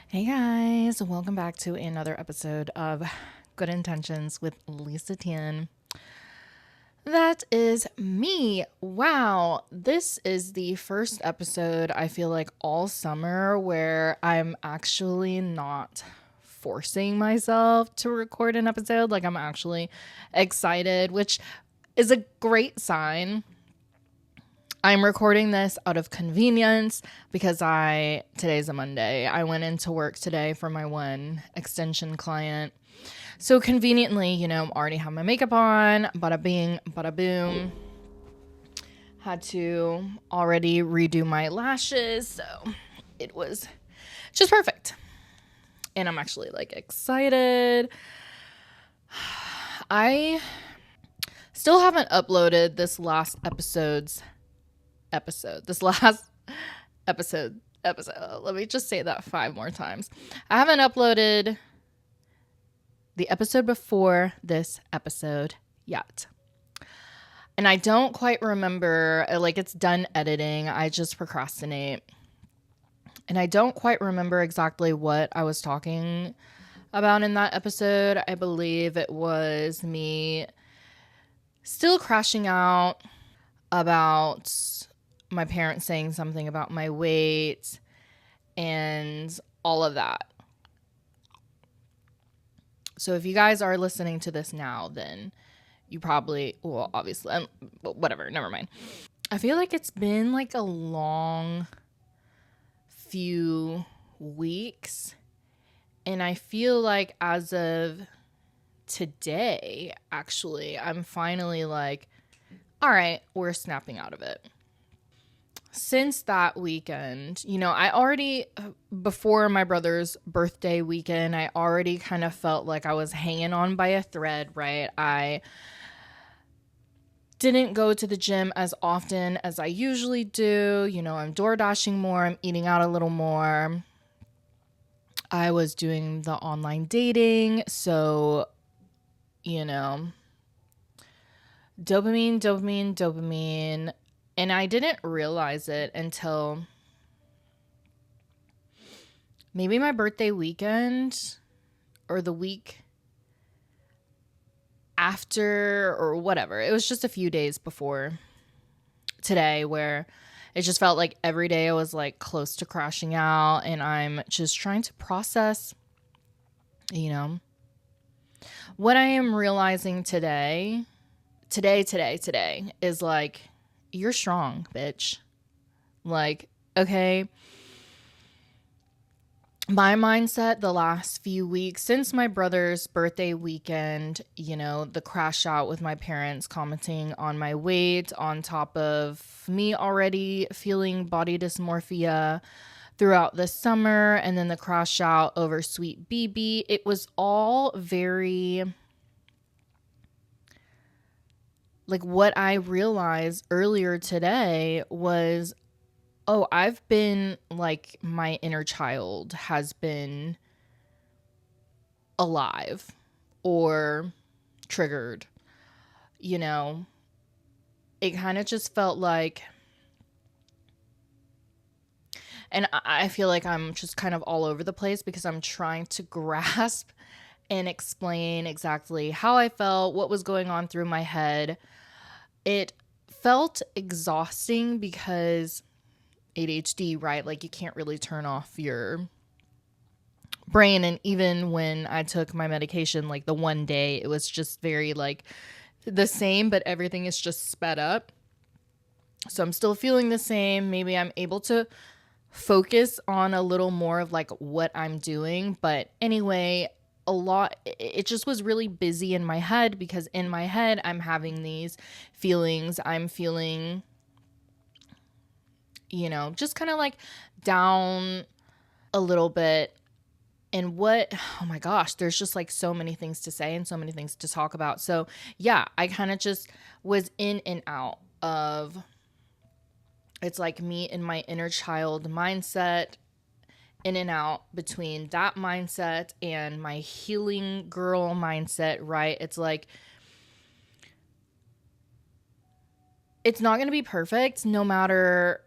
Hey guys, welcome back to another episode of Good Intentions with Lisa-Tien. That is me. Wow, this is the first episode I feel like all summer where I'm actually not forcing myself to record an episode. Like I'm actually excited, which is a great sign. I'm recording this out of convenience because today's a Monday. I went into work today for my one extension client. So conveniently, already have my makeup on, bada bing, bada boom. Had to already redo my lashes, so it was just perfect. And I'm actually excited. I still haven't uploaded this last episode. Let me just say that 5 more times. I haven't uploaded the episode before this episode yet. And I don't quite remember, it's done editing. I just procrastinate. And I don't quite remember exactly what I was talking about in that episode. I believe it was me still crashing out about my parents saying something about my weight and all of that. So if you guys are listening to this now, then you probably, well, obviously, whatever, never mind. I feel like it's been a long few weeks. And I feel like as of today, actually, I'm finally all right, we're snapping out of it. Since that weekend, I already, before my brother's birthday weekend, I already kind of felt like I was hanging on by a thread, right? I didn't go to the gym as often as I usually do. I'm door dashing more, I'm eating out a little more. I was doing the online dating, so, dopamine. And I didn't realize it until maybe my birthday weekend or the week after or whatever. It was just a few days before today where it just felt like every day I was close to crashing out, and I'm just trying to process, what I am realizing today is you're strong, bitch. Okay, my mindset the last few weeks since my brother's birthday weekend, the crash out with my parents commenting on my weight on top of me already feeling body dysmorphia throughout the summer, and then the crash out over Sweet BB. It was all very what I realized earlier today was, oh, I've been my inner child has been alive or triggered. It kind of just felt like, and I feel like I'm just kind of all over the place because I'm trying to grasp and explain exactly how I felt, what was going on through my head. It felt exhausting because ADHD, right? You can't really turn off your brain. And even when I took my medication, the one day, it was just very the same, but everything is just sped up. So I'm still feeling the same. Maybe I'm able to focus on a little more of what I'm doing. But anyway, it just was really busy in my head because in my head, I'm having these feelings. I'm feeling, just kind of down a little bit. And oh my gosh, there's just so many things to say and so many things to talk about. So yeah, I kind of just was in and out of, it's me in my inner child mindset, in and out between that mindset and my healing girl mindset, right? It's it's not going to be perfect no matter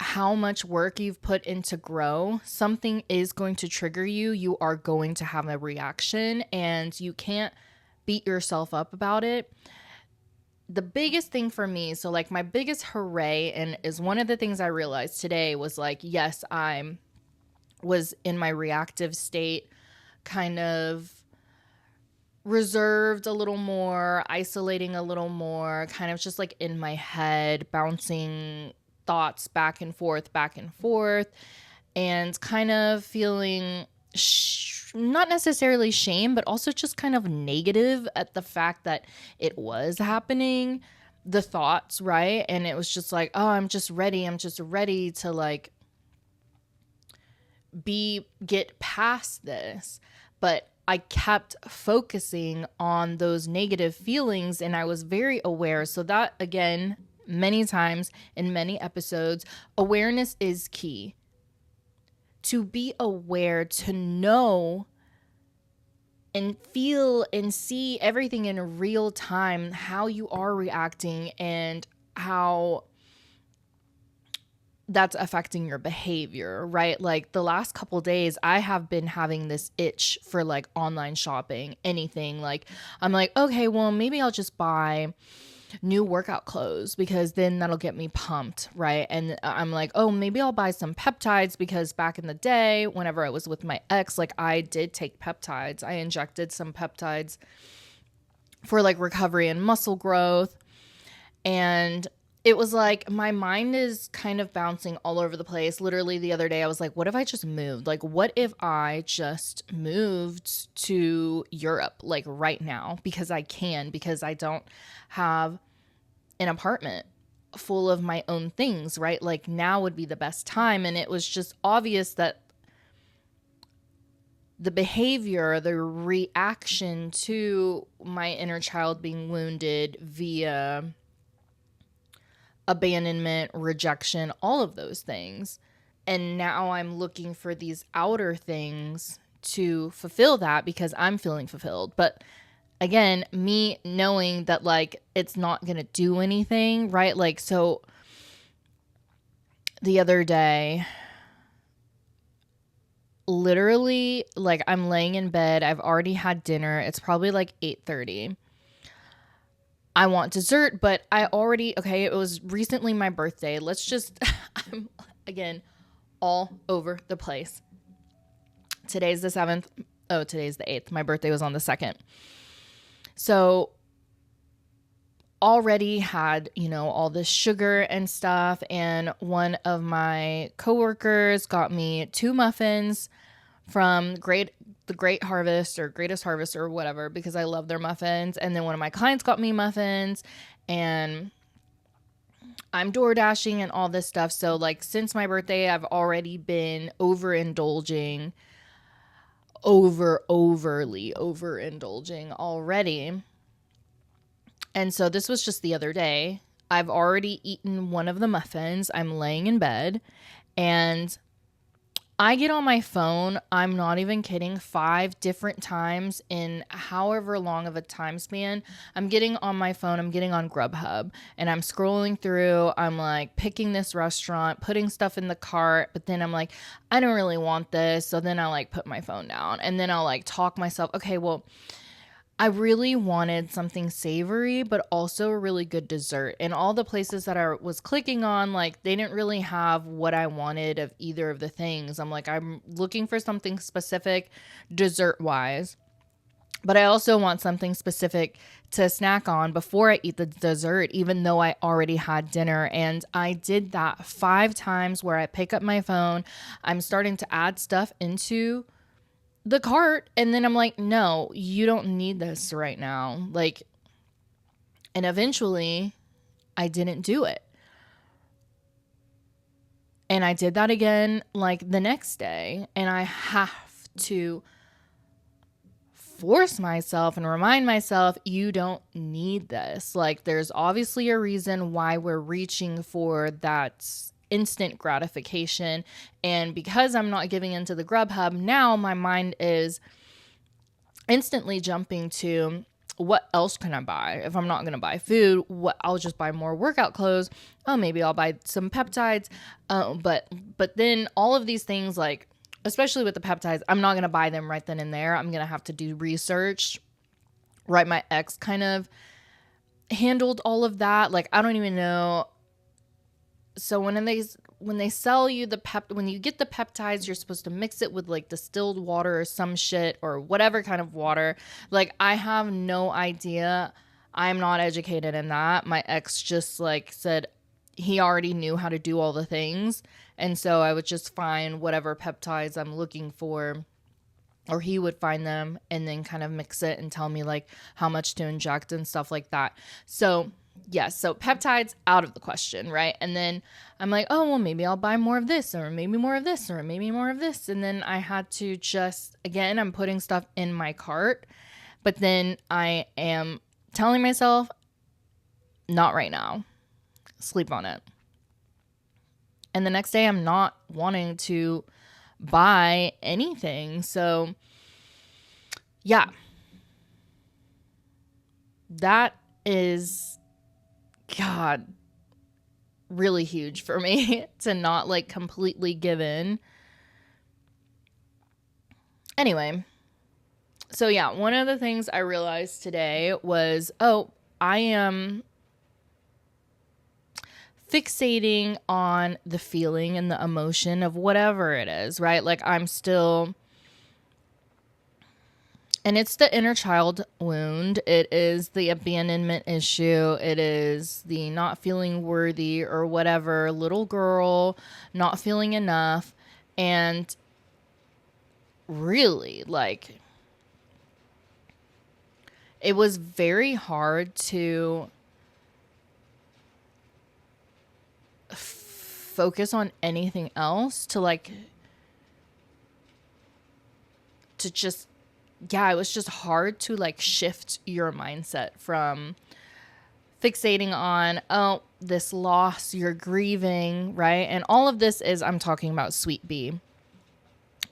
how much work you've put in to grow, something is going to trigger you. You are going to have a reaction, and you can't beat yourself up about it. The biggest thing for me, so like my biggest hooray, and is one of the things I realized today was like, yes, I was in my reactive state, kind of reserved a little more, isolating a little more, kind of just like in my head, bouncing thoughts back and forth, and kind of feeling not necessarily shame, but also just kind of negative at the fact that it was happening, the thoughts, right? And it was just like, oh, I'm just ready to like get past this. But I kept focusing on those negative feelings, and I was very aware. So that, again, many times in many episodes, awareness is key. To be aware, to know and feel and see everything in real time, how you are reacting and how that's affecting your behavior, right? Like the last couple days, I have been having this itch for like online shopping, anything. Like I'm like, okay, well, maybe I'll just buy new workout clothes because then that'll get me pumped, right? And I'm like, oh, maybe I'll buy some peptides because back in the day, whenever I was with my ex, like I did take peptides. I injected some peptides for like recovery and muscle growth. And it was like my mind is kind of bouncing all over the place. Literally the other day, I was like, what if I just moved? Like, what if I just moved to Europe, like right now? Because I can, because I don't have an apartment full of my own things, right? Like now would be the best time. And it was just obvious that the behavior, the reaction to my inner child being wounded via abandonment, rejection, all of those things. And now I'm looking for these outer things to fulfill that because I'm feeling fulfilled. But again, me knowing that like it's not going to do anything, right? Like, so the other day, literally, like I'm laying in bed. I've already had dinner. It's probably like 8:30. I want dessert, but it was recently my birthday. I'm again all over the place. Today's the 7th. Oh, today's the 8th. My birthday was on the 2nd. So already had, all this sugar and stuff. And one of my coworkers got me 2 muffins from the Great Harvest or Greatest Harvest or whatever, because I love their muffins. And then one of my clients got me muffins, and I'm door dashing and all this stuff. So like since my birthday, I've already been overindulging, overly overindulging already. And so this was just the other day. I've already eaten one of the muffins. I'm laying in bed and I get on my phone, I'm not even kidding, 5 different times in however long of a time span. I'm getting on my phone, I'm getting on Grubhub, and I'm scrolling through. I'm like picking this restaurant, putting stuff in the cart, but then I'm like, I don't really want this. So then I like put my phone down, and then I'll like talk myself, okay, well, I really wanted something savory, but also a really good dessert. And all the places that I was clicking on, like, they didn't really have what I wanted of either of the things. I'm like, I'm looking for something specific dessert-wise, but I also want something specific to snack on before I eat the dessert, even though I already had dinner. And I did that 5 times where I pick up my phone, I'm starting to add stuff into the cart, and then I'm like, no, you don't need this right now. Like, and eventually I didn't do it. And I did that again like the next day, and I have to force myself and remind myself, you don't need this. Like, there's obviously a reason why we're reaching for that instant gratification. And because I'm not giving into the Grubhub, now my mind is instantly jumping to, what else can I buy? If I'm not going to buy food, I'll just buy more workout clothes. Oh, maybe I'll buy some peptides. But then all of these things, like, especially with the peptides, I'm not going to buy them right then and there. I'm going to have to do research. Right. My ex kind of handled all of that. Like, I don't even know. So when they sell you when you get the peptides, you're supposed to mix it with like distilled water or some shit or whatever kind of water. Like, I have no idea. I'm not educated in that. My ex just like said he already knew how to do all the things. And so I would just find whatever peptides I'm looking for, or he would find them and then kind of mix it and tell me like how much to inject and stuff like that. So yes, so peptides out of the question, right? And then I'm like, oh, well, maybe I'll buy more of this, or maybe more of this, or maybe more of this. And then I had to just, again, I'm putting stuff in my cart, but then I am telling myself, not right now, sleep on it. And the next day I'm not wanting to buy anything. So yeah, that is, God, really huge for me to not like completely give in. Anyway, so yeah, one of the things I realized today was, I am fixating on the feeling and the emotion of whatever it is, right? Like, I'm still, and it's the inner child wound. It is the abandonment issue. It is the not feeling worthy or whatever, little girl, not feeling enough. And really, like, it was very hard to focus on anything else, to like, to just, yeah, it was just hard to like shift your mindset from fixating on, oh, this loss, you're grieving, right? And all of this is, I'm talking about Sweet B,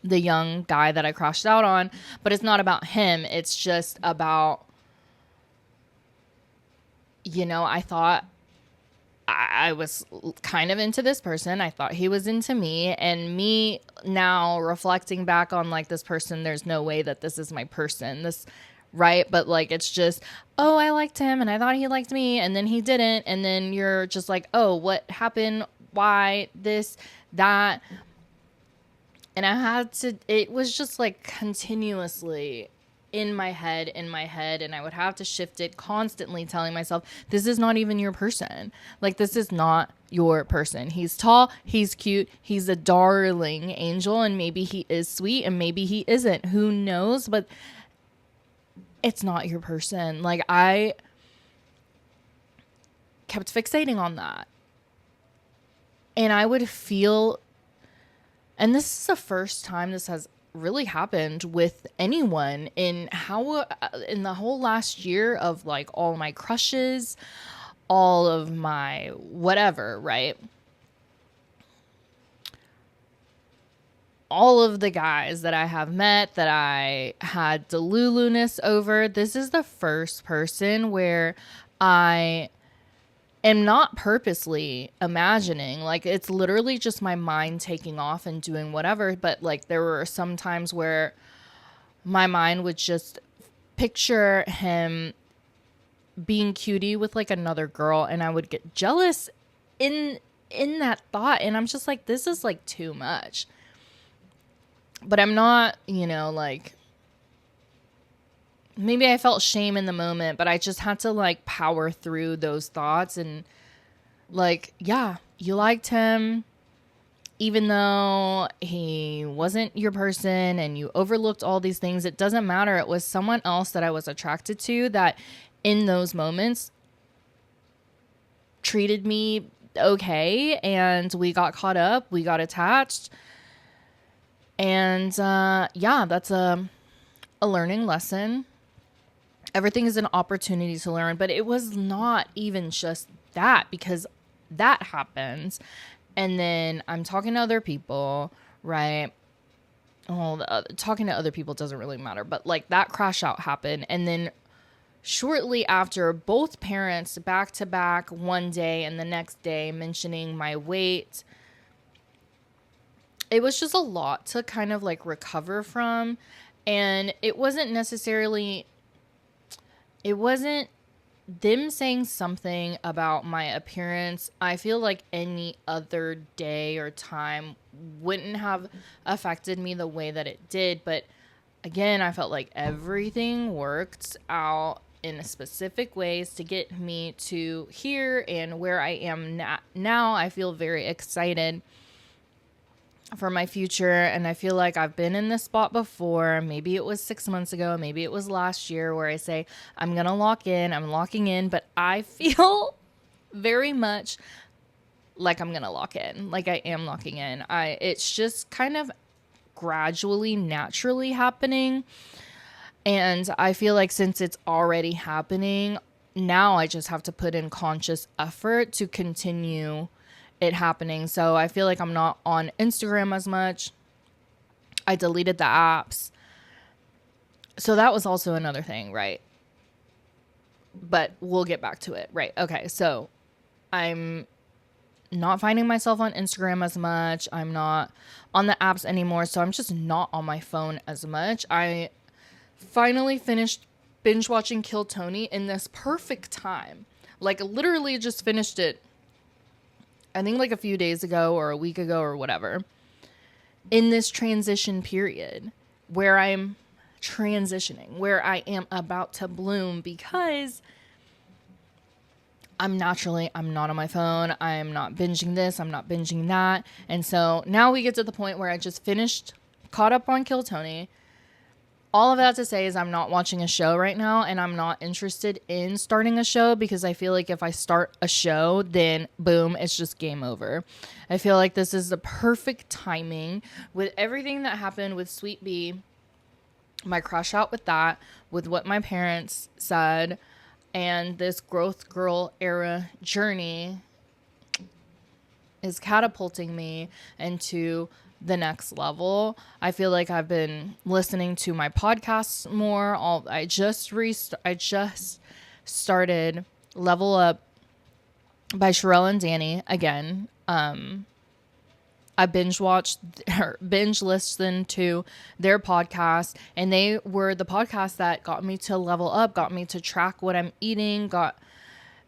the young guy that I crashed out on, but it's not about him. It's just about, I thought I was kind of into this person. I thought he was into me, and me now reflecting back on like this person, there's no way that this is my person, right? But like, it's just, oh, I liked him and I thought he liked me, and then he didn't. And then you're just like, oh, what happened? Why this, that? And it was just like continuously in my head, and I would have to shift it constantly, telling myself, this is not even your person. Like, this is not your person. He's tall, he's cute, he's a darling angel, and maybe he is sweet and maybe he isn't. Who knows? But it's not your person. Like, I kept fixating on that. And I would feel, and this is the first time this has really happened with anyone in the whole last year of like all my crushes, all of my whatever, right? All of the guys that I have met that I had delulu-ness over, this is the first person where I am not purposely imagining, like, it's literally just my mind taking off and doing whatever. But like, there were some times where my mind would just picture him being cutie with like another girl, and I would get jealous in that thought. And I'm just like, this is like too much. But I'm not, like, maybe I felt shame in the moment, but I just had to like power through those thoughts. And like, yeah, you liked him even though he wasn't your person, and you overlooked all these things. It doesn't matter. It was someone else that I was attracted to that in those moments treated me okay, and we got caught up, we got attached. And yeah, that's a learning lesson. Everything is an opportunity to learn, but it was not even just that, because that happens. And then I'm talking to other people, right? Well, talking to other people doesn't really matter, but like, that crash out happened. And then shortly after, both parents back to back one day and the next day mentioning my weight. It was just a lot to kind of like recover from. And it wasn't them saying something about my appearance. I feel like any other day or time wouldn't have affected me the way that it did. But again, I felt like everything worked out in specific ways to get me to here and where I am now. I feel very excited for my future, and I feel like I've been in this spot before. Maybe it was 6 months ago, maybe it was last year, where I say I'm locking in, but I feel very much like I'm gonna lock in, like I am locking in. It's just kind of gradually, naturally happening, and I feel like since it's already happening, now I just have to put in conscious effort to continue it happening. So I feel like I'm not on Instagram as much. I deleted the apps. So that was also another thing, right? But we'll get back to it. Right. Okay. So I'm not finding myself on Instagram as much. I'm not on the apps anymore. So I'm just not on my phone as much. I finally finished binge watching Kill Tony in this perfect time. Like literally just finished it, I think like a few days ago or a week ago or whatever, in this transition period where I'm transitioning, where I am about to bloom, because I'm not on my phone. I'm not binging this. I'm not binging that. And so now we get to the point where I just caught up on Kill Tony. All of that to say is I'm not watching a show right now, and I'm not interested in starting a show, because I feel like if I start a show, then boom, it's just game over. I feel like this is the perfect timing with everything that happened with Sweet Bee, my crush out with that, with what my parents said, and this growth girl era journey is catapulting me into the next level. I feel like I've been listening to my podcasts more. I just started Level Up by Sherelle and Danny again. I binge listened to their podcast, and they were the podcast that got me to level up, got me to track what I'm eating, got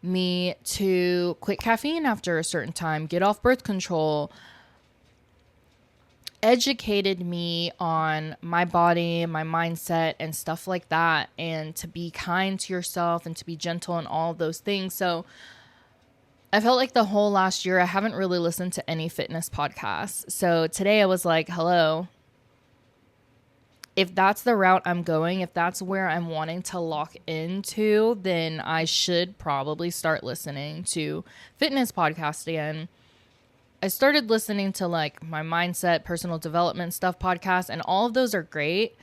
me to quit caffeine after a certain time, get off birth control, educated me on my body, my mindset, and stuff like that, and to be kind to yourself and to be gentle and all of those things. So I felt like the whole last year I haven't really listened to any fitness podcasts. So today I was like, hello, if that's the route I'm going, if that's where I'm wanting to lock into, then I should probably start listening to fitness podcasts again. I started listening to like my mindset, personal development stuff podcasts, and all of those are great.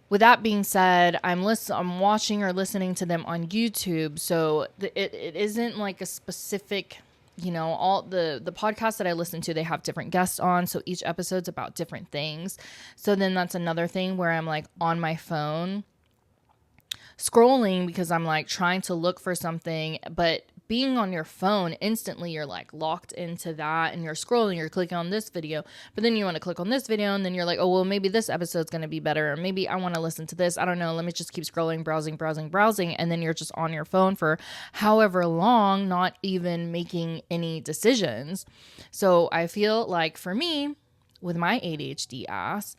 With that being said, I'm watching or listening to them on YouTube. So it isn't like a specific, all the podcasts that I listen to, they have different guests on. So each episode's about different things. So then that's another thing where I'm like on my phone scrolling because I'm like trying to look for something, but being on your phone instantly, you're like locked into that, and you're scrolling, you're clicking on this video, but then you want to click on this video, and then you're like, oh, well, maybe this episode's going to be better, or maybe I want to listen to this. I don't know. Let me just keep scrolling, browsing. And then you're just on your phone for however long, not even making any decisions. So I feel like for me, with my ADHD ass,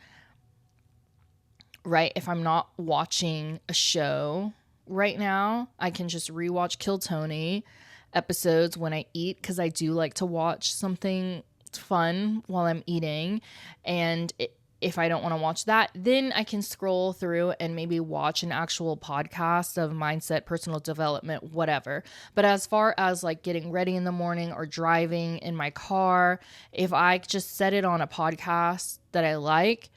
right, if I'm not watching a show right now, I can just rewatch Kill Tony episodes when I eat, because I do like to watch something fun while I'm eating. And if I don't want to watch that, then I can scroll through and maybe watch an actual podcast of mindset, personal development, whatever. But as far as like getting ready in the morning or driving in my car, if I just set it on a podcast that I like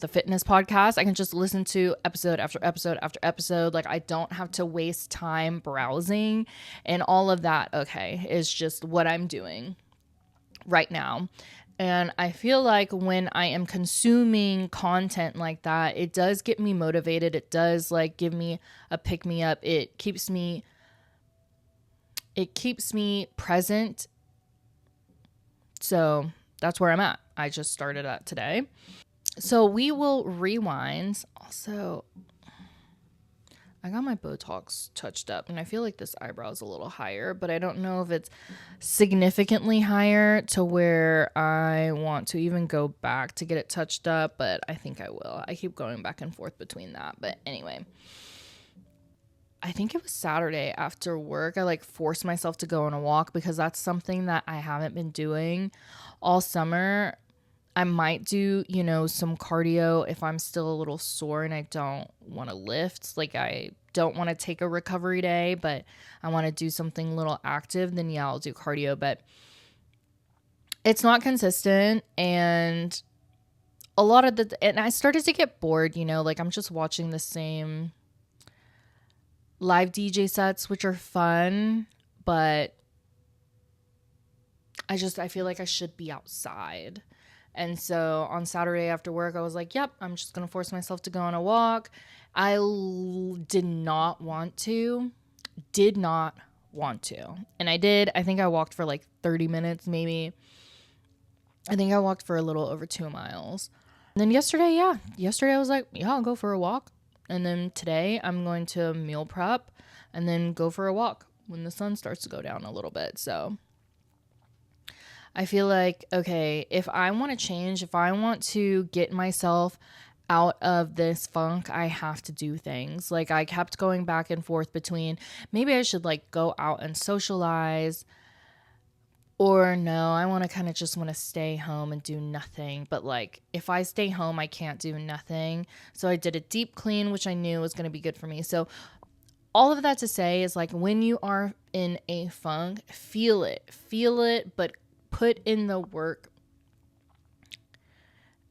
the fitness podcast, I can just listen to episode after episode after episode. Like I don't have to waste time browsing and all of that. Okay, is just what I'm doing right now. And I feel like when I am consuming content like that, it does get me motivated. It does like give me a pick me up. It keeps me present. So that's where I'm at. I just started that today. So we will rewind. Also, I got my Botox touched up and I feel like this eyebrow is a little higher, but I don't know if it's significantly higher to where I want to even go back to get it touched up, but I think I will. I keep going back and forth between that. But anyway, I think it was Saturday after work. I like forced myself to go on a walk because that's something that I haven't been doing all summer. I might do, some cardio if I'm still a little sore and I don't want to lift. Like I don't want to take a recovery day, but I want to do something a little active, then yeah, I'll do cardio. But it's not consistent, and a lot of and I started to get bored, like I'm just watching the same live DJ sets, which are fun, but I feel like I should be outside. And so on Saturday after work, I was like, yep, I'm just going to force myself to go on a walk. I did not want to. And I did. I think I walked for like 30 minutes, maybe. I think I walked for a little over 2 miles. And then yesterday I was like, yeah, I'll go for a walk. And then today I'm going to meal prep and then go for a walk when the sun starts to go down a little bit. So I feel like, okay, if I want to change, if I want to get myself out of this funk, I have to do things. Like I kept going back and forth between maybe I should like go out and socialize, or no, I want to stay home and do nothing. But like if I stay home, I can't do nothing. So I did a deep clean, which I knew was going to be good for me. So all of that to say is like when you are in a funk, feel it, but put in the work.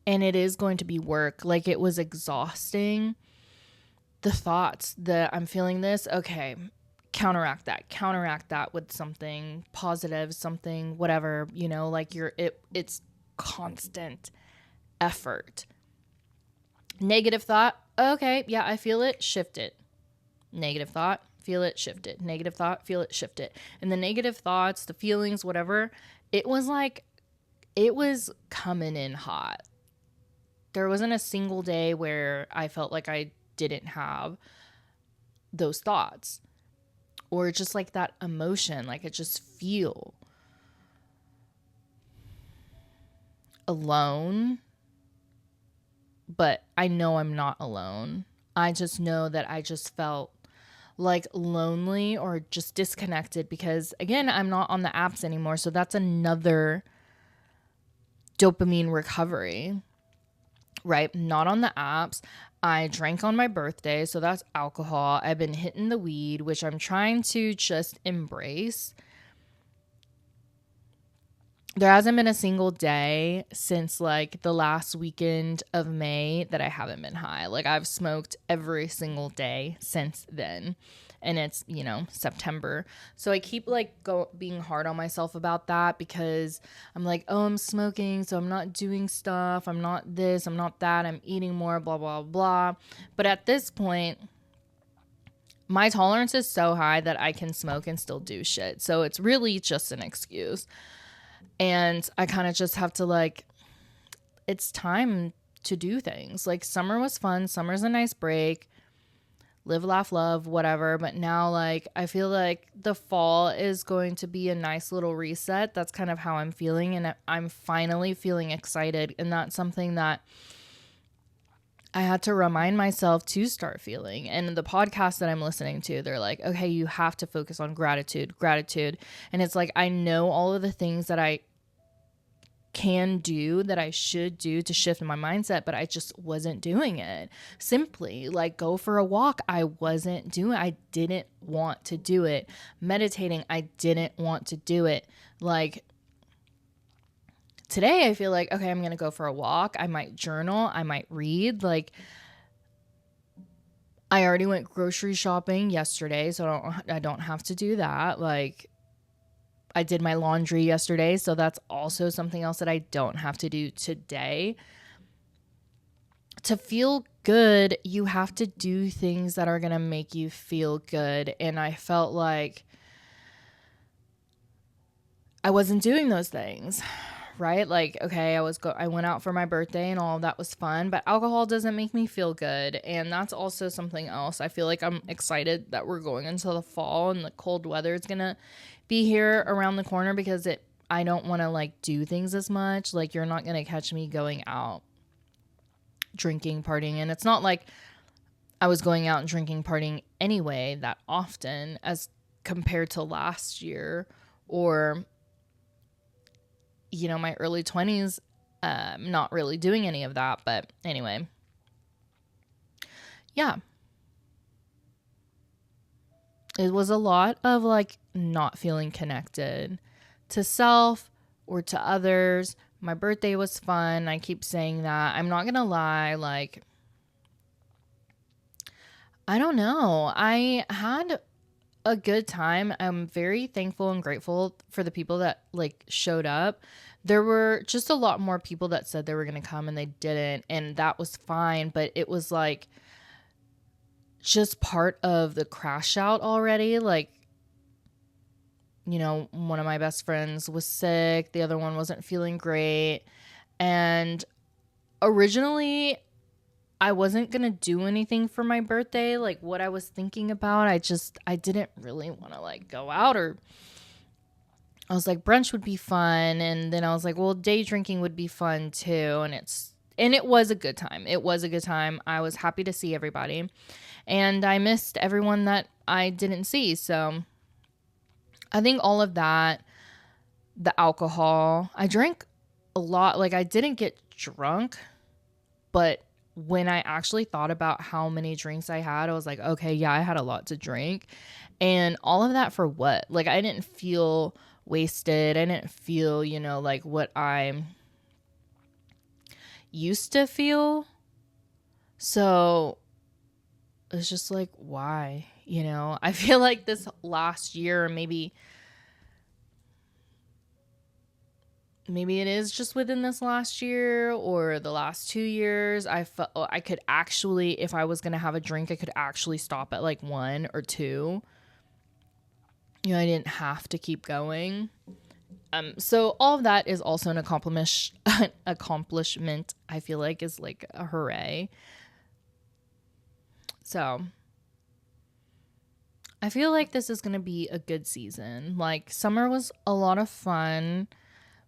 And it is going to be work. Like it was exhausting. The thoughts that I'm feeling this, okay, counteract that with something positive, something whatever, like it's constant effort. Negative thought, okay, yeah, I feel it, shift it. Negative thought, feel it, shift it. Negative thought, feel it, shift it. And the negative thoughts, the feelings, whatever, it was coming in hot. There wasn't a single day where I felt like I didn't have those thoughts or just like that emotion. Like I just feel alone, but I know I'm not alone. I just know that I just felt like lonely or just disconnected because again, I'm not on the apps anymore. So that's another dopamine recovery, right? Not on the apps. I drank on my birthday. So that's alcohol. I've been hitting the weed, which I'm trying to just embrace. There hasn't been a single day since like the last weekend of May that I haven't been high. Like I've smoked every single day since then. And it's, September. So I keep like being hard on myself about that because I'm like, oh, I'm smoking. So I'm not doing stuff. I'm not this. I'm not that. I'm eating more, blah, blah, blah. But at this point, my tolerance is so high that I can smoke and still do shit. So it's really just an excuse. And I kind of just have to like, it's time to do things. Like summer was fun. Summer's a nice break. Live, laugh, love, whatever. But now like, I feel like the fall is going to be a nice little reset. That's kind of how I'm feeling. And I'm finally feeling excited. And that's something that I had to remind myself to start feeling. And the podcast that I'm listening to, they're like, okay, you have to focus on gratitude. And it's like, I know all of the things that I can do, that I should do to shift my mindset, but I just wasn't doing it. Simply like go for a walk. I didn't want to do it. Meditating, I didn't want to do it. Like today I feel like, okay, I'm going to go for a walk. I might journal. I might read. Like I already went grocery shopping yesterday, so I don't have to do that. Like I did my laundry yesterday, so that's also something else that I don't have to do today. To feel good, you have to do things that are going to make you feel good. And I felt like I wasn't doing those things, right? Like, okay, I went out for my birthday and all of that was fun, but alcohol doesn't make me feel good. And that's also something else. I feel like I'm excited that we're going into the fall and the cold weather is going to be here around the corner, because I don't want to like do things as much. Like, you're not going to catch me going out drinking, partying. And it's not like I was going out and drinking, partying anyway that often as compared to last year or, you know, my early 20s, not really doing any of that. But anyway, yeah, it was a lot of like not feeling connected to self or to others. My birthday was fun. I keep saying that. I'm not going to lie. Like, I don't know. I had a good time. I'm very thankful and grateful for the people that like showed up. There were just a lot more people that said they were going to come and they didn't. And that was fine. But it was like just part of the crash out already. Like, you know, one of my best friends was sick. The other one wasn't feeling great. And originally, I wasn't going to do anything for my birthday. Like, what I was thinking about, I didn't really want to like go out, or I was like, brunch would be fun. And then I was like, well, day drinking would be fun too. And it was a good time. It was a good time. I was happy to see everybody. And I missed everyone that I didn't see. So I think all of that, the alcohol, I drank a lot. Like, I didn't get drunk, but when I actually thought about how many drinks I had, I was like, okay, yeah, I had a lot to drink. And all of that for what? Like, I didn't feel wasted. I didn't feel, you know, like what I used to feel. So it's just like, why? You know, I feel like this last year, maybe it is just within this last year or the last 2 years, I felt I could actually, if I was going to have a drink, I could actually stop at like 1 or 2. You know, I didn't have to keep going. So all of that is also an accomplishment, I feel like, is like a hooray. So I feel like this is going to be a good season. Like, summer was a lot of fun.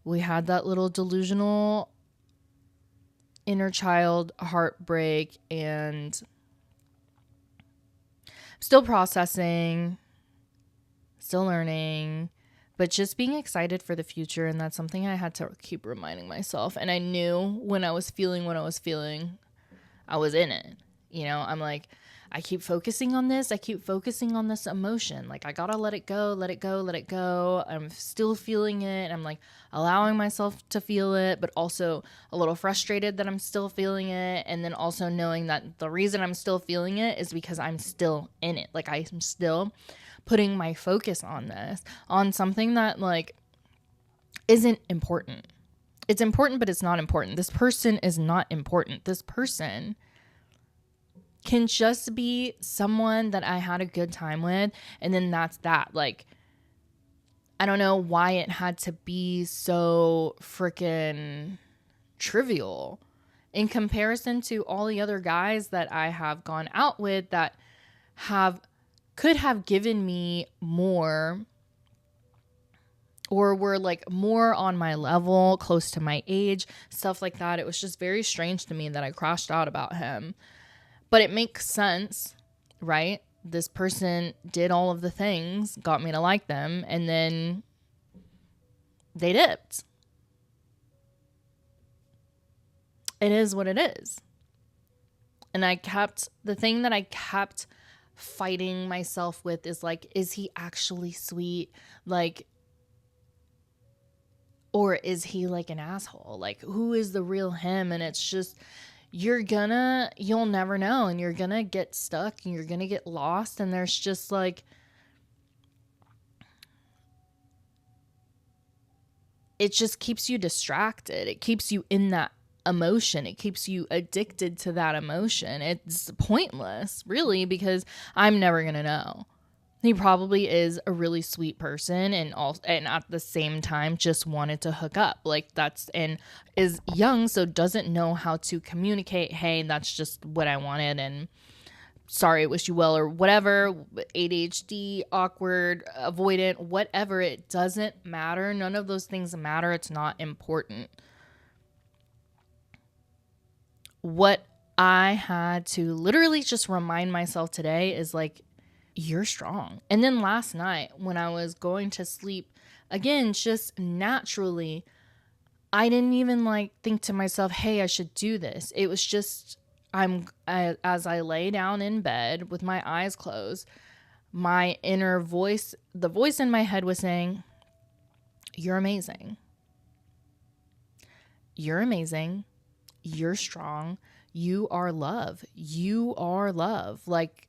We had that little delusional inner child heartbreak, and still processing, still learning, but just being excited for the future. And that's something I had to keep reminding myself. And I knew when I was feeling what I was feeling, I was in it. You know, I'm like, I keep focusing on this. I keep focusing on this emotion. Like, I gotta let it go, let it go, let it go. I'm still feeling it. I'm like allowing myself to feel it, but also a little frustrated that I'm still feeling it. And then also knowing that the reason I'm still feeling it is because I'm still in it. Like, I'm still putting my focus on this, on something that like isn't important. It's important, but it's not important. This person is not important. This person can just be someone that I had a good time with, and then that's that. Like, I don't know why it had to be so freaking trivial in comparison to all the other guys that I have gone out with that could have given me more, or were like more on my level, close to my age, stuff like that. It was just very strange to me that I crashed out about him. But it makes sense, right? This person did all of the things, got me to like them, and then they dipped. It is what it is. And the thing that I kept fighting myself with is like, is he actually sweet? Like, or is he like an asshole? Like, who is the real him? And it's just, you'll never know, and you're gonna get stuck and you're gonna get lost. And there's just like, it just keeps you distracted. It keeps you in that emotion. It keeps you addicted to that emotion. It's pointless, really, because I'm never going to know. He probably is a really sweet person and at the same time just wanted to hook up. Like and is young, so doesn't know how to communicate, hey, that's just what I wanted and sorry, wish you well, or whatever, ADHD, awkward, avoidant, whatever. It doesn't matter. None of those things matter. It's not important. What I had to literally just remind myself today is like, you're strong. And then last night when I was going to sleep, again, just naturally, I didn't even like think to myself, hey, I should do this. It was just, as I lay down in bed with my eyes closed, my inner voice, the voice in my head was saying, you're amazing. You're amazing. You're strong. You are love. You are love. Like,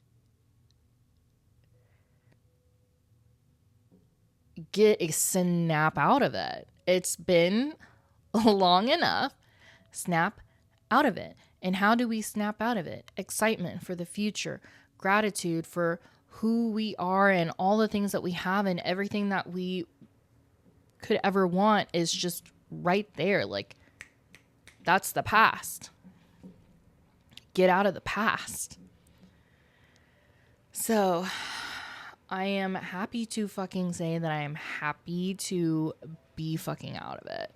get a snap out of it. It's been long enough. Snap out of it. And how do we snap out of it? Excitement for the future, gratitude for who we are and all the things that we have, and everything that we could ever want is just right there. Like, that's the past. Get out of the past. So I am happy to fucking say that I am happy to be fucking out of it.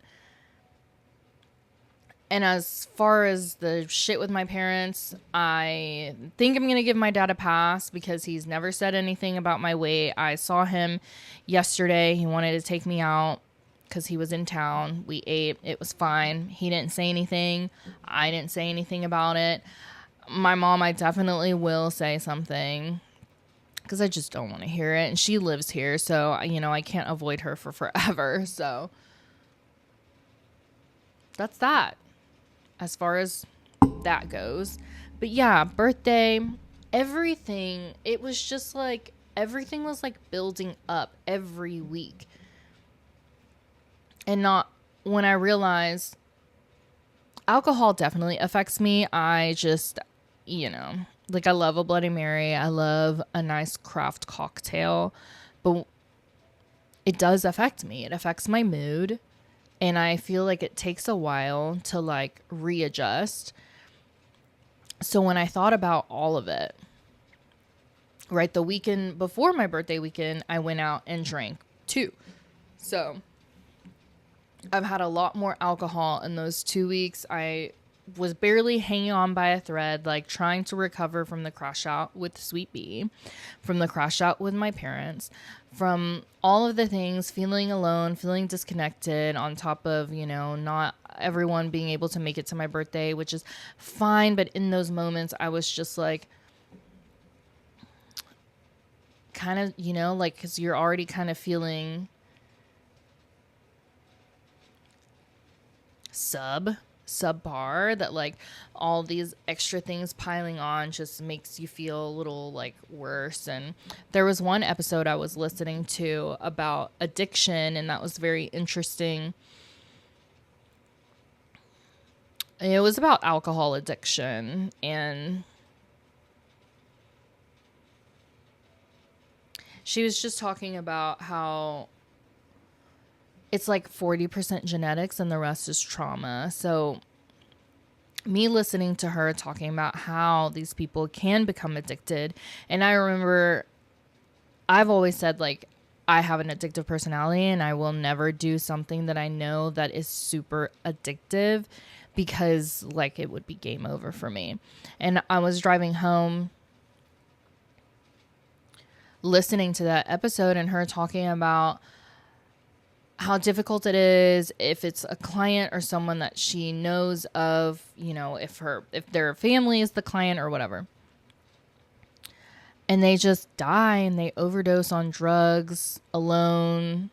And as far as the shit with my parents, I think I'm going to give my dad a pass because he's never said anything about my weight. I saw him yesterday. He wanted to take me out because he was in town. We ate. It was fine. He didn't say anything. I didn't say anything about it. My mom, I definitely will say something because I just don't want to hear it. And she lives here, so, you know, I can't avoid her for forever. So that's that as far as that goes. But yeah, birthday, everything, it was just like, everything was like building up every week. And not when I realized alcohol definitely affects me. I just, you know, like I love a Bloody Mary. I love a nice craft cocktail, but it does affect me. It affects my mood. And I feel like it takes a while to like readjust. So when I thought about all of it, right, the weekend before my birthday weekend, I went out and drank too. So I've had a lot more alcohol in those 2 weeks. I was barely hanging on by a thread, like trying to recover from the crash out with Sweet Bee, from the crash out with my parents, from all of the things, feeling alone, feeling disconnected, on top of, you know, not everyone being able to make it to my birthday, which is fine. But in those moments, I was just like, kind of, you know, like, because you're already kind of feeling subpar, that like all these extra things piling on just makes you feel a little like worse. And there was one episode I was listening to about addiction, and that was very interesting. It was about alcohol addiction, and she was just talking about how it's like 40% genetics and the rest is trauma. So me listening to her talking about how these people can become addicted. And I remember I've always said, like, I have an addictive personality and I will never do something that I know that is super addictive, because like it would be game over for me. And I was driving home listening to that episode and her talking about how difficult it is if it's a client or someone that she knows of, you know, if their family is the client or whatever, and they just die and they overdose on drugs alone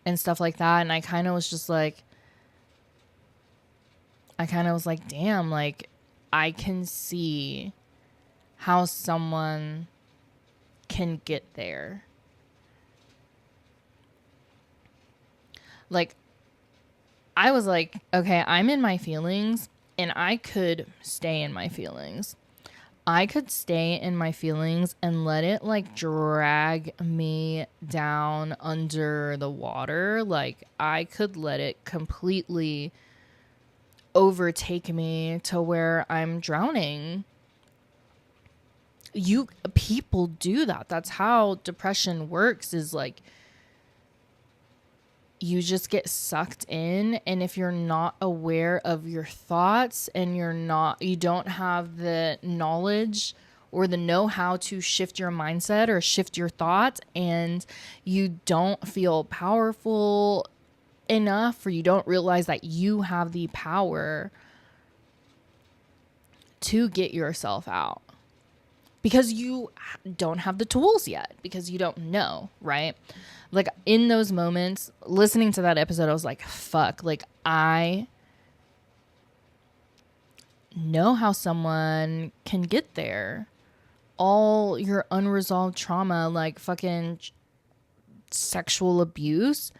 and stuff like that. And I kind of was like, damn, like I can see how someone can get there. Like, I was like, okay, I'm in my feelings and I could stay in my feelings. I could stay in my feelings and let it like drag me down under the water. Like I could let it completely overtake me to where I'm drowning. People do that. That's how depression works, is like you just get sucked in, and if you're not aware of your thoughts and you don't have the knowledge or the know-how to shift your mindset or shift your thoughts, and you don't feel powerful enough, or you don't realize that you have the power to get yourself out, because you don't have the tools yet, because you don't know, right? Like in those moments, listening to that episode, I was like, fuck, like I know how someone can get there. All your unresolved trauma, like fucking sexual abuse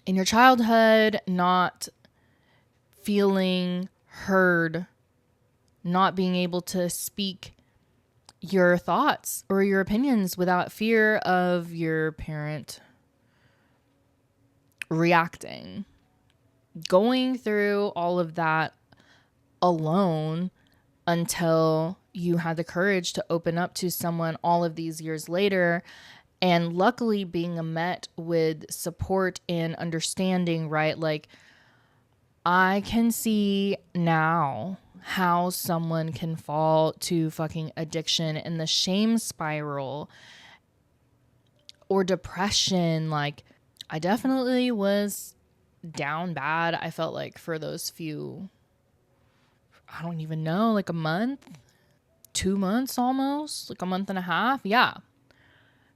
in your childhood, not feeling heard, not being able to speak your thoughts or your opinions without fear of your parent reacting. Going through all of that alone until you had the courage to open up to someone all of these years later, and luckily being met with support and understanding, right? Like I can see now how someone can fall to fucking addiction and the shame spiral or depression. Like I definitely was down bad. I felt like for those few, I don't even know, like a month, 2 months, almost like a month and a half. Yeah.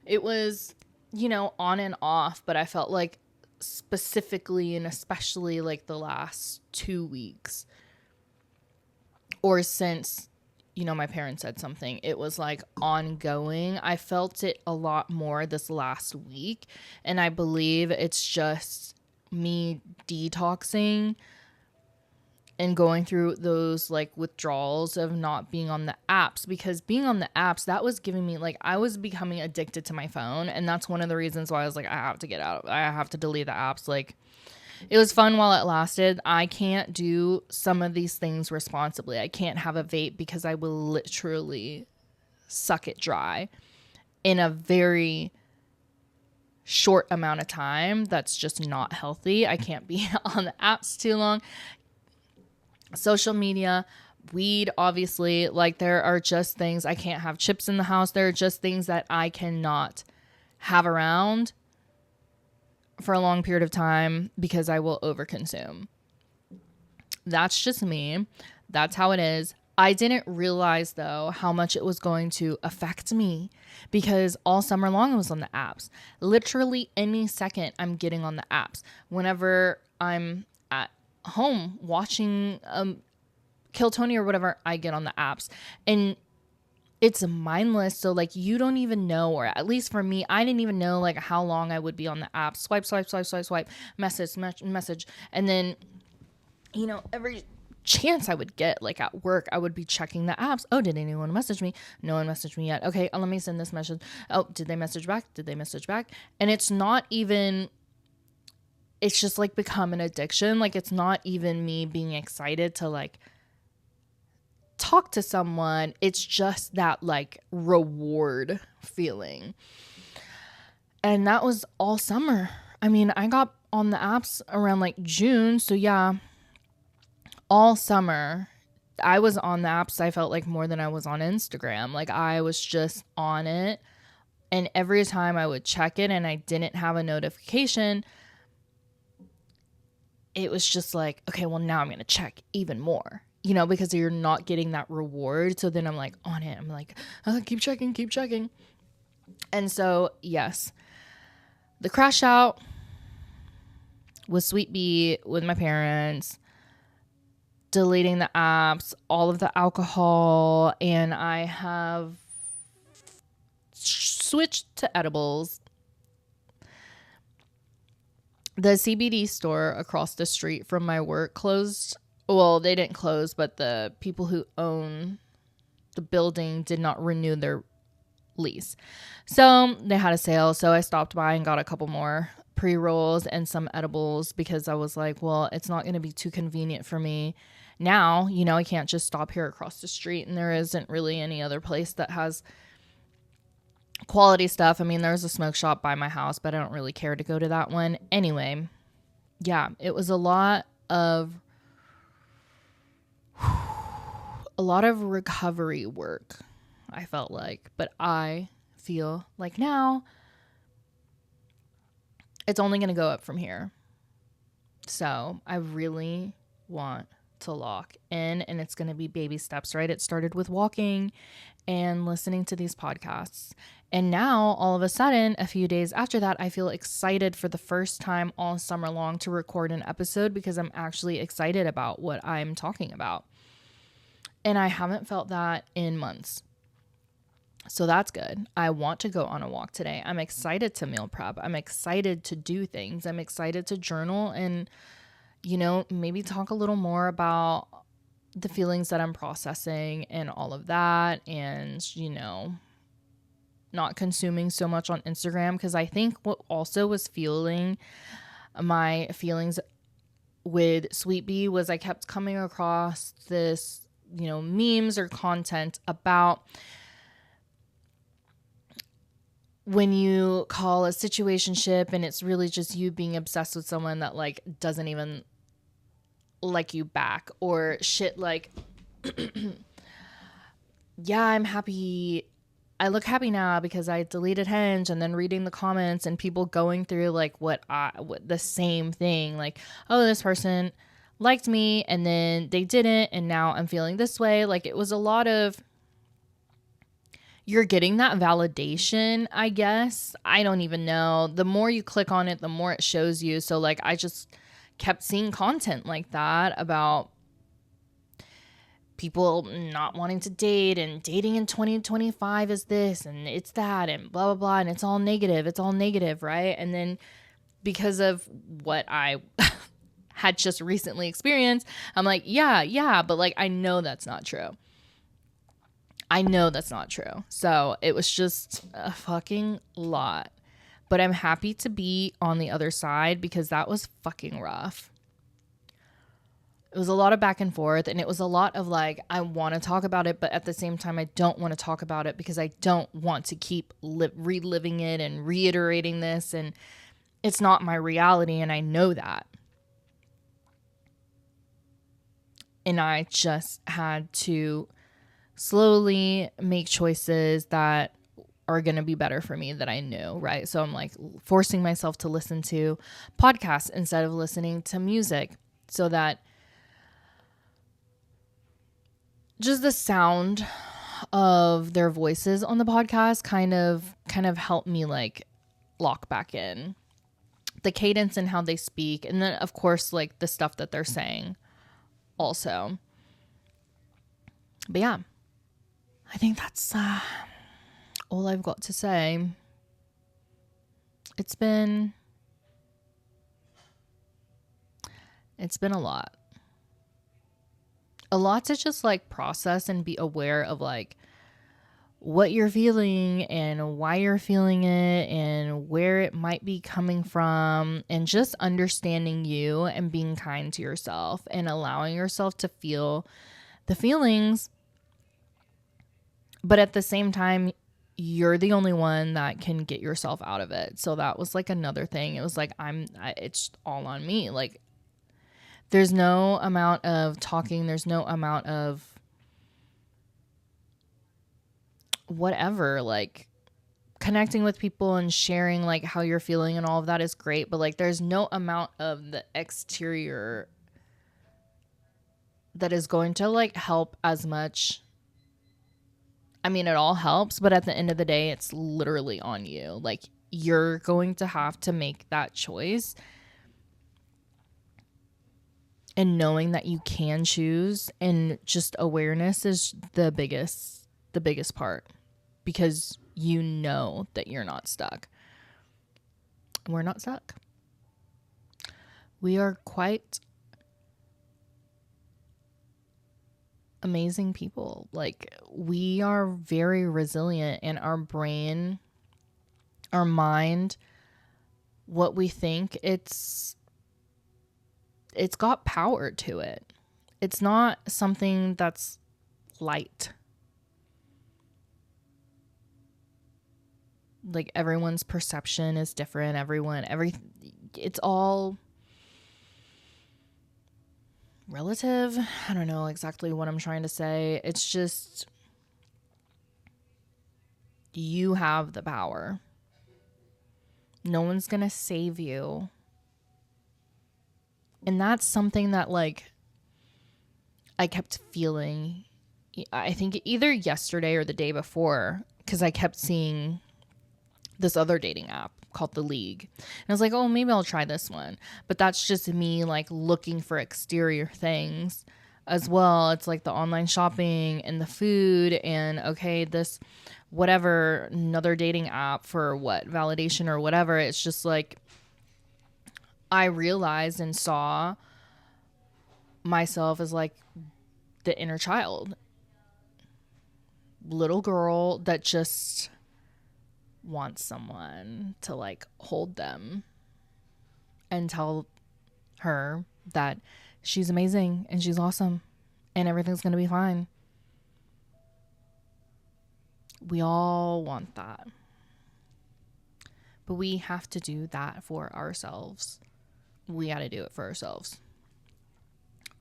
It was, on and off, but I felt like specifically and especially like the last 2 weeks, or since, my parents said something, it was like ongoing. I felt it a lot more this last week. And I believe it's just me detoxing and going through those like withdrawals of not being on the apps, because being on the apps, that was giving me like, I was becoming addicted to my phone. And that's one of the reasons why I was like, I have to get out. I have to delete the apps. Like it was fun while it lasted. I can't do some of these things responsibly. I can't have a vape because I will literally suck it dry in a very short amount of time. That's just not healthy. I can't be on the apps too long. Social media, weed, obviously, like there are just things. I can't have chips in the house. There are just things that I cannot have around for a long period of time because I will overconsume. That's just me. That's how it is. I didn't realize though how much it was going to affect me, because all summer long I was on the apps. Literally any second I'm getting on the apps. Whenever I'm at home watching Kill Tony or whatever, I get on the apps. And it's mindless. So like you don't even know, or at least for me, I didn't even know like how long I would be on the app. Swipe, swipe, swipe, swipe, swipe, message. And then, every chance I would get, like at work, I would be checking the apps. Oh, did anyone message me? No one messaged me yet. Okay, let me send this message. Oh, did they message back? And it's not even, it's just like become an addiction. Like it's not even me being excited to like talk to someone. It's just that like reward feeling. And that was all summer. I mean, I got on the apps around like June. So yeah, all summer I was on the apps. I felt like more than I was on Instagram. Like I was just on it. And every time I would check it and I didn't have a notification, it was just like, okay, well now I'm going to check even more, because you're not getting that reward. So then I'm like on it. I'm like, oh, keep checking. And so, yes, the crash out with Sweet Bee with my parents, deleting the apps, all of the alcohol, and I have switched to edibles. The CBD store across the street from my work closed. Well, they didn't close, but the people who own the building did not renew their lease. So they had a sale. So I stopped by and got a couple more pre-rolls and some edibles because I was like, well, it's not going to be too convenient for me. Now, I can't just stop here across the street, and there isn't really any other place that has quality stuff. I mean, there's a smoke shop by my house, but I don't really care to go to that one. Anyway, yeah, it was a lot of recovery work, I felt like. But I feel like now it's only going to go up from here. So I really want to lock in, and it's going to be baby steps, right? It started with walking and listening to these podcasts. And now all of a sudden, a few days after that, I feel excited for the first time all summer long to record an episode because I'm actually excited about what I'm talking about. And I haven't felt that in months. So that's good. I want to go on a walk today. I'm excited to meal prep. I'm excited to do things. I'm excited to journal and, maybe talk a little more about the feelings that I'm processing and all of that. And, not consuming so much on Instagram, because I think what also was fueling my feelings with Sweet Bee was I kept coming across this, memes or content about when you call a situationship and it's really just you being obsessed with someone that like doesn't even like you back, or shit like, yeah, I'm happy. I look happy now because I deleted Hinge, and then reading the comments and people going through like what the same thing, like, oh, this person liked me and then they didn't, and now I'm feeling this way. Like, it was a lot of, you're getting that validation, I guess. I don't even know. The more you click on it, the more it shows you. So like, I just kept seeing content like that about people not wanting to date, and dating in 2025 is this and it's that and blah, blah, blah. And it's all negative. It's all negative, right? And then because of what I had just recently experienced, I'm like, yeah. But like, I know that's not true. So it was just a fucking lot. But I'm happy to be on the other side because that was fucking rough. It was a lot of back and forth, and it was a lot of like, I want to talk about it, but at the same time, I don't want to talk about it because I don't want to keep reliving it and reiterating this, and it's not my reality, and I know that. And I just had to slowly make choices that are going to be better for me that I knew, right? So I'm like forcing myself to listen to podcasts instead of listening to music, so that just the sound of their voices on the podcast kind of helped me like lock back in. The cadence and how they speak, and then of course like the stuff that they're saying also. But yeah, I think that's all I've got to say. It's been a lot. A lot to just like process and be aware of, like what you're feeling and why you're feeling it and where it might be coming from, and just understanding you and being kind to yourself and allowing yourself to feel the feelings. But at the same time, you're the only one that can get yourself out of it. So that was like another thing. It was like, it's all on me. Like, there's no amount of talking. There's no amount of whatever, like connecting with people and sharing like how you're feeling and all of that is great. But like, there's no amount of the exterior that is going to like help as much. I mean, it all helps, but at the end of the day, it's literally on you. Like, you're going to have to make that choice. And knowing that you can choose, and just awareness is the biggest part, because you know that you're not stuck. We're not stuck. we are quite amazing people. Like, we are very resilient, and our brain, our mind, what we think, it's got power to it. It's not something that's light. Like, everyone's perception is different. It's all relative. I don't know exactly what I'm trying to say. It's just, you have the power. No one's gonna save you. And that's something that, like, I kept feeling, I think either yesterday or the day before, because I kept seeing this other dating app called The League. And I was like, oh, maybe I'll try this one. But that's just me, like, looking for exterior things as well. It's like the online shopping and the food and, okay, this whatever, another dating app for what, validation or whatever. It's just like, I realized and saw myself as like the inner child, little girl that just wants someone to like hold them and tell her that she's amazing and she's awesome and everything's going to be fine. We all want that. But we have to do that for ourselves. We got to do it for ourselves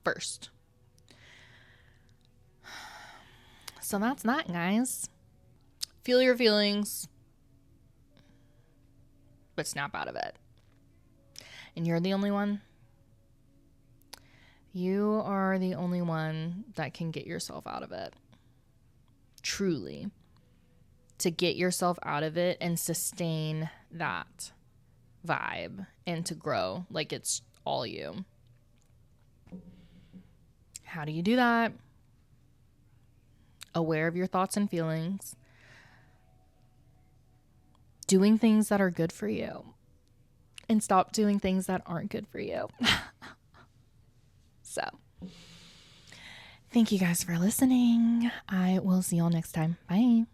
first. So that's that, guys. Feel your feelings, but snap out of it. And you're the only one. You are the only one that can get yourself out of it. Truly. To get yourself out of it and sustain that vibe and to grow like it's all you. How do you do that? Aware of your thoughts and feelings. Doing things that are good for you. And stop doing things that aren't good for you. So, thank you guys for listening. I will see y'all next time. Bye.